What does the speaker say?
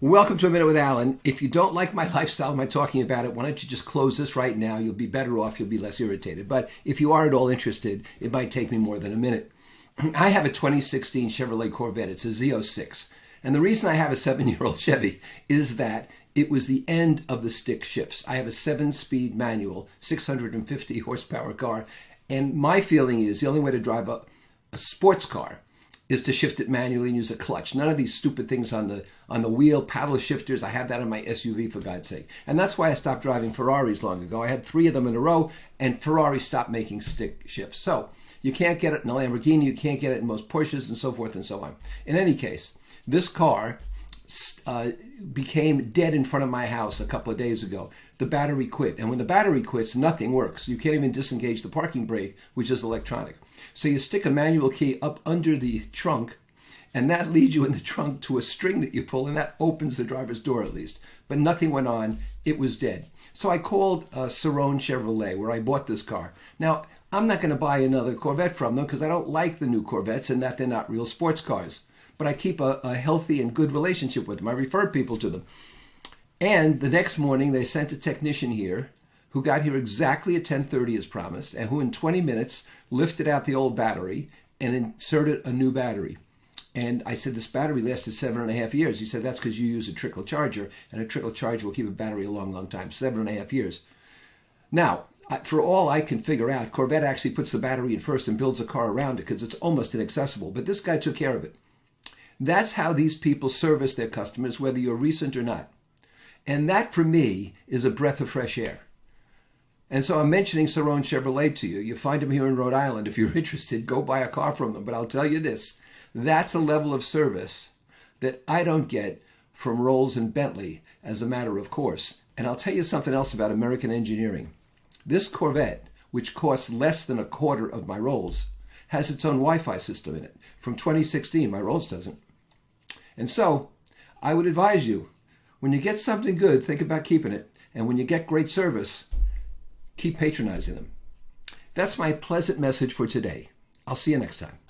Welcome to A Minute with Alan. If you don't like my lifestyle, am I talking about it, why don't you just close this right now? You'll be better off. You'll be less irritated. But if you are at all interested, it might take me more than a minute. I have a 2016 Chevrolet Corvette. It's a Z06. And the reason I have a 7-year-old Chevy is that it was the end of the stick shifts. I have a 7-speed manual, 650 horsepower car. And my feeling is the only way to drive a sports car is to shift it manually and use a clutch. None of these stupid things on the wheel, paddle shifters. I have that in my SUV, for God's sake. And that's why I stopped driving Ferraris long ago. I had 3 of them in a row, and Ferrari stopped making stick shifts. So you can't get it in a Lamborghini, you can't get it in most Porsches, and so forth and so on. In any case, this car became dead in front of my house a couple of days ago. The battery quit. And when the battery quits, nothing works. You can't even disengage the parking brake, which is electronic. So you stick a manual key up under the trunk, and that leads you in the trunk to a string that you pull, and that opens the driver's door at least. But nothing went on. It was dead. So I called Cerrone Chevrolet, where I bought this car. Now, I'm not going to buy another Corvette from them because I don't like the new Corvettes and that they're not real sports cars. But I keep a healthy and good relationship with them. I refer people to them. And the next morning, they sent a technician here who got here exactly at 10:30 as promised, and who in 20 minutes lifted out the old battery and inserted a new battery. And I said, this battery lasted 7.5 years. He said, that's because you use a trickle charger, and a trickle charger will keep a battery a long, long time, 7.5 years. Now, for all I can figure out, Corvette actually puts the battery in first and builds a car around it because it's almost inaccessible. But this guy took care of it. That's how these people service their customers, whether you're recent or not. And that, for me, is a breath of fresh air. And so I'm mentioning Cerrone Chevrolet to you. You find them here in Rhode Island. If you're interested, go buy a car from them. But I'll tell you this, that's a level of service that I don't get from Rolls and Bentley as a matter of course. And I'll tell you something else about American engineering. This Corvette, which costs less than a quarter of my Rolls, has its own Wi-Fi system in it. From 2016, my Rolls doesn't. And so I would advise you, when you get something good, think about keeping it. And when you get great service, keep patronizing them. That's my pleasant message for today. I'll see you next time.